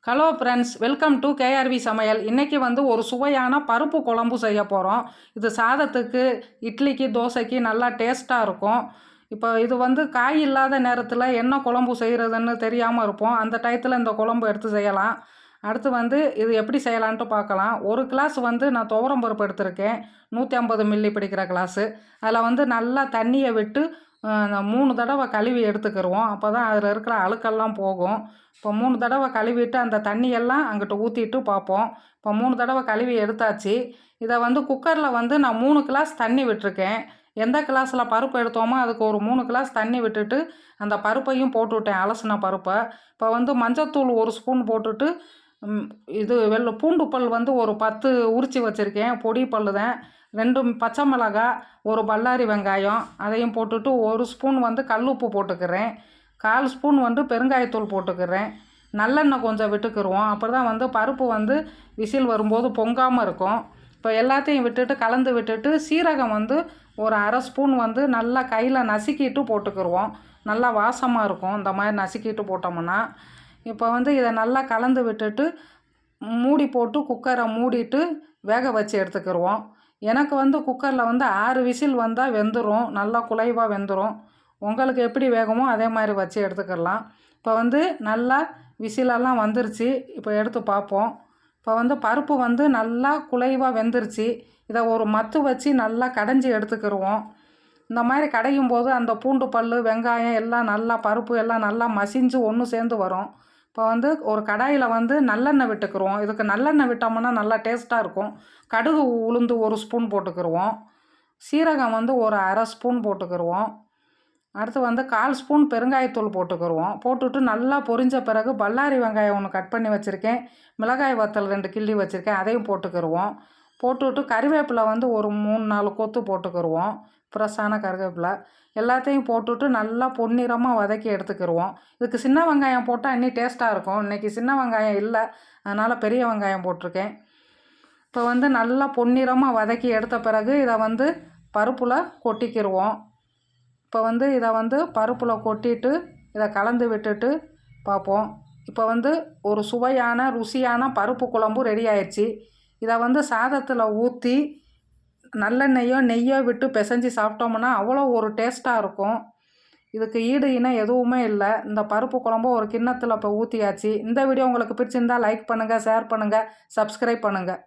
Hello friends, welcome to KRV சமையல். இன்றைக்கி ஒரு சுவையான பருப்பு குழம்பு செய்ய போகிறோம். இது சாதத்துக்கு, இட்லிக்கு, தோசைக்கு நல்லா டேஸ்ட்டாக இருக்கும். இப்போ இது காய் இல்லாத நேரத்தில் என்ன குழம்பு செய்கிறதுன்னு தெரியாமல் இருப்போம். அந்த டயத்தில் இந்த குழம்பு எடுத்து செய்யலாம். அடுத்து இது எப்படி செய்யலான்ட்டு பார்க்கலாம். ஒரு கிளாஸ் நான் துவரம் பருப்பு எடுத்திருக்கேன். 150 மில்லி பிடிக்கிற கிளாஸு. அதில் நல்லா தண்ணியை விட்டு 3 தடவை கழுவி எடுத்துக்கிடுவோம். அப்போ தான் அதில் இருக்கிற அழுக்கெல்லாம் போகும். இப்போ 3 தடவை கழுவிட்டு அந்த தண்ணியெல்லாம் அங்கிட்டு ஊற்றிட்டு பார்ப்போம். இப்போ 3 தடவை கழுவி எடுத்தாச்சு. இதை குக்கரில் நான் 3 கிளாஸ் தண்ணி விட்டுருக்கேன். எந்த கிளாஸில் பருப்பு எடுத்தோமோ அதுக்கு ஒரு 3 கிளாஸ் தண்ணி விட்டுட்டு அந்த பருப்பையும் போட்டுவிட்டேன், அலசின பருப்பை. இப்போ மஞ்சத்தூள் 1 ஸ்பூன் போட்டுட்டு இது பூண்டு பல் ஒரு 10 உரித்து வச்சுருக்கேன். பொடி பல் தான். 2 பச்சை மிளகாய், ஒரு பல்லாரி வெங்காயம் அதையும் போட்டுட்டு 1 ஸ்பூன் கல் உப்பு போட்டுக்கிறேன். 1/4 ஸ்பூன் பெருங்காயத்தூள் போட்டுக்கிறேன். நல்லெண்ணெய் கொஞ்சம் விட்டுக்கிடுவோம். அப்படி தான் பருப்பு விசில் வரும்போது பொங்காமல் இருக்கும். இப்போ எல்லாத்தையும் விட்டுட்டு கலந்து விட்டுட்டு சீரகம் ஒரு 1/2 ஸ்பூன் நல்லா கையில் நசுக்கிட்டு போட்டுக்கிடுவோம். நல்லா வாசமாக இருக்கும் இந்த மாதிரி நசுக்கிட்டு போட்டோம்னா. இப்போ இதை நல்லா கலந்து விட்டுட்டு மூடி போட்டு குக்கரை மூடிட்டு வேக வச்சு எடுத்துக்கிடுவோம். எனக்கு குக்கரில் 6 விசில் வந்தால் வெந்துடும், நல்லா குலைவாக வெந்துடும். உங்களுக்கு எப்படி வேகுமோ அதே மாதிரி வச்சு எடுத்துக்கிடலாம். இப்போ நல்லா விசிலெல்லாம் வந்துருச்சு. இப்போ எடுத்து பார்ப்போம். இப்போ பருப்பு நல்லா குலைவாக வெந்துருச்சு. இதை ஒரு மத்து வச்சு நல்லா கடைஞ்சி எடுத்துக்கிடுவோம். இந்த மாதிரி கடையும் போது அந்த பூண்டு பல், வெங்காயம் எல்லாம் நல்லா பருப்பு எல்லாம் நல்லா மசிஞ்சு ஒன்று சேர்ந்து வரும். இப்போ ஒரு கடாயில் நல்லெண்ணெய் விட்டுக்கிடுவோம். இதுக்கு நல்லெண்ணெய் விட்டோம்னா நல்லா டேஸ்ட்டாக இருக்கும். கடுகு உளுந்து 1 ஸ்பூன் போட்டுக்கிடுவோம். சீரகம் ஒரு 1/2 ஸ்பூன் போட்டுக்கிடுவோம். அடுத்து 1/4 ஸ்பூன் பெருங்காயத்தூள் போட்டுக்கிடுவோம். போட்டுட்டு நல்லா பொரிஞ்ச பிறகு பல்லாரி வெங்காயம் 1 கட் பண்ணி வச்சுருக்கேன். மிளகாய் வத்தல் 2 கிள்ளி வச்சுருக்கேன், அதையும் போட்டுக்கிடுவோம். போட்டுவிட்டு கறிவேப்பிலை ஒரு 3-4 கொத்து போட்டுக்கிடுவோம். ஃப்ரெஷ்ஷான கருவேப்பிலை எல்லாத்தையும் போட்டுட்டு நல்லா பொன்னிறமாக வதக்கி எடுத்துக்கிடுவோம். இதுக்கு சின்ன வெங்காயம் போட்டால் இன்னும் டேஸ்ட்டாக இருக்கும். இன்றைக்கி சின்ன வெங்காயம் இல்லை, அதனால் பெரிய வெங்காயம் போட்டிருக்கேன். இப்போ நல்லா பொன்னிறமாக வதக்கி எடுத்த பிறகு இதை பருப்பில் கொட்டிக்கிடுவோம். இப்போ இதை பருப்பில் கொட்டிட்டு இதை கலந்து விட்டுட்டு பார்ப்போம். இப்போ ஒரு சுவையான ருசியான பருப்பு குழம்பு ரெடி ஆயிடுச்சு. இதை சாதத்தில் ஊற்றி நல்லெண்ணெய்யோ நெய்யோ விட்டு பிசைஞ்சு சாப்பிட்டோம்னா அவ்வளோ ஒரு டேஸ்ட்டாக இருக்கும். இதுக்கு ஈடு இணை எதுவுமே இல்லை. இந்த பருப்பு குழம்பு ஒரு கிண்ணத்தில் இப்போ ஊற்றியாச்சு. இந்த வீடியோ உங்களுக்கு பிடிச்சிருந்தால் லைக் பண்ணுங்கள், ஷேர் பண்ணுங்கள், சப்ஸ்கிரைப் பண்ணுங்கள்.